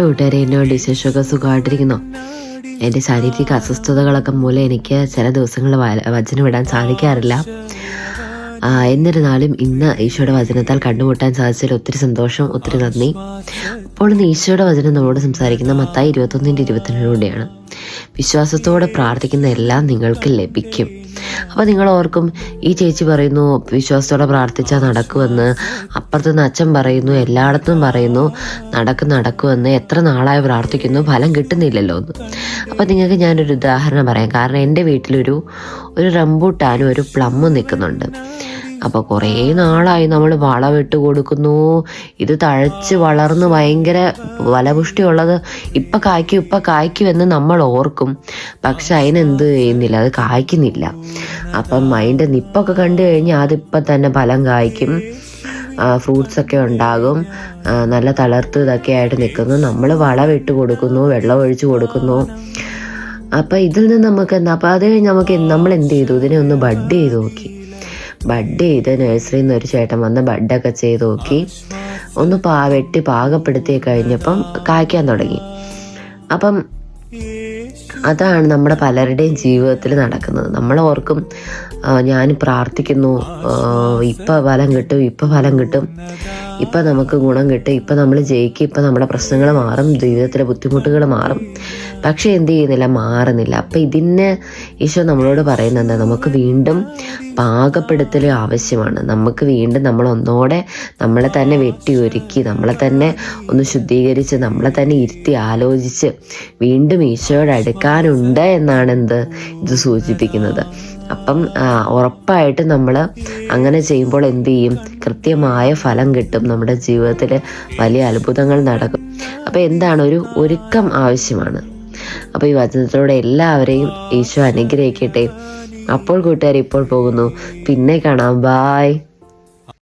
കൂട്ടുകാരെ, എന്നോട് വിശേഷമൊക്കെ സുഖമായിട്ടിരിക്കുന്നു. എൻ്റെ ശാരീരിക അസ്വസ്ഥതകളൊക്കെ മൂലം എനിക്ക് ചില ദിവസങ്ങൾ വചനം ഇടാൻ സാധിക്കാറില്ല. എന്നിരുന്നാലും ഇന്ന് ഈശോയുടെ വചനത്താൽ കണ്ടുമുട്ടാൻ സാധിച്ചതിൽ ഒത്തിരി സന്തോഷം, ഒത്തിരി നന്ദി. അപ്പോൾ ഇന്ന് ഈശോയുടെ വചനം നമ്മളോട് സംസാരിക്കുന്ന മത്തായി 21:22 വിശ്വാസത്തോടെ പ്രാർത്ഥിക്കുന്ന എല്ലാം നിങ്ങൾക്ക് ലഭിക്കും. അപ്പോൾ നിങ്ങൾ ഓർക്കും, ഈ ചേച്ചി പറയുന്നു വിശ്വാസത്തോടെ പ്രാർത്ഥിച്ചാൽ നടക്കുമെന്ന്, അപ്പുറത്തുനിന്ന് അച്ഛൻ പറയുന്നു, എല്ലായിടത്തും പറയുന്നു നടക്കുമെന്ന്, എത്ര നാളായി പ്രാർത്ഥിക്കുന്നു, ഫലം കിട്ടുന്നില്ലല്ലോ എന്ന്. അപ്പോൾ നിങ്ങൾക്ക് ഞാനൊരു ഉദാഹരണം പറയാം. കാരണം എൻ്റെ വീട്ടിലൊരു റംബൂട്ടാനും ഒരു പ്ലമ്മും നിൽക്കുന്നുണ്ട്. അപ്പോൾ കുറേ നാളായി നമ്മൾ വളമിട്ട് കൊടുക്കുന്നു. ഇത് തഴച്ച് വളർന്ന് ഭയങ്കര ഫലപുഷ്ടിയുള്ളത് ഇപ്പം കായ്ക്കുമെന്ന് നമ്മൾ ഓർക്കും. പക്ഷെ അതിനെന്ത് ചെയ്യുന്നില്ല, അത് കായ്ക്കുന്നില്ല. അപ്പം അതിൻ്റെ നിപ്പൊക്കെ കണ്ടു കഴിഞ്ഞാൽ അതിപ്പം തന്നെ ഫലം കായ്ക്കും, ഫ്രൂട്ട്സൊക്കെ ഉണ്ടാകും, നല്ല തളർത്ത് ഇതൊക്കെ ആയിട്ട് നിൽക്കുന്നു. നമ്മൾ വളമിട്ട് കൊടുക്കുന്നു, വെള്ളം ഒഴിച്ച് കൊടുക്കുന്നു. അപ്പം ഇതിൽ നിന്ന് നമുക്ക് എന്താ, അപ്പം അത് കഴിഞ്ഞ് നമ്മൾ എന്ത് ചെയ്തു, ഇതിനെ ഒന്ന് ബഡ് ചെയ്ത് നോക്കി. ബഡ് ചെയ്ത് നഴ്സറിയിൽ നിന്ന് ഒരു ചേട്ടൻ വന്ന് ബഡൊക്കെ ചെയ്ത് നോക്കി, ഒന്ന് വെട്ടി പാകപ്പെടുത്തി കഴിഞ്ഞപ്പം കായ്ക്കാൻ തുടങ്ങി. അപ്പം അതാണ് നമ്മുടെ പലരുടെയും ജീവിതത്തിൽ നടക്കുന്നത്. നമ്മൾ ഓർക്കും, ഞാൻ പ്രാർത്ഥിക്കുന്നു, ഇപ്പം ഫലം കിട്ടും, ഇപ്പം നമുക്ക് ഗുണം കിട്ടും, ഇപ്പം നമ്മൾ ജയിക്കും, ഇപ്പം നമ്മുടെ പ്രശ്നങ്ങൾ മാറും, ജീവിതത്തിലെ ബുദ്ധിമുട്ടുകൾ മാറും. പക്ഷെ എന്ത് ചെയ്യുന്നില്ല, മാറുന്നില്ല. അപ്പം ഇതിന് ഈശോ നമ്മളോട് പറയുന്നത് എന്താ, നമുക്ക് വീണ്ടും പാകപ്പെടുത്തൽ ആവശ്യമാണ്. നമുക്ക് വീണ്ടും നമ്മളൊന്നോടെ നമ്മളെ തന്നെ വെട്ടി ഒരുക്കി, നമ്മളെ തന്നെ ഒന്ന് ശുദ്ധീകരിച്ച്, നമ്മളെ തന്നെ ഇരുത്തി ആലോചിച്ച് വീണ്ടും ഈശോയോട് അടുക്കാനുണ്ട് എന്നാണ് ഇത് സൂചിപ്പിക്കുന്നത്. അപ്പം ഉറപ്പായിട്ട് നമ്മൾ അങ്ങനെ ചെയ്യുമ്പോൾ എന്ത് ചെയ്യും, കൃത്യമായ ഫലം കിട്ടും, നമ്മുടെ ജീവിതത്തിൽ വലിയ അത്ഭുതങ്ങൾ നടക്കും. അപ്പം എന്താണ്, ഒരു ഒരുക്കം ആവശ്യമാണ്. അപ്പോൾ ഈ വചനത്തിലൂടെ എല്ലാവരെയും ഈശോ അനുഗ്രഹിക്കട്ടെ. അപ്പോൾ കൂട്ടുകാർ, ഇപ്പോൾ പോകുന്നു, പിന്നെ കാണാം, ബായ്.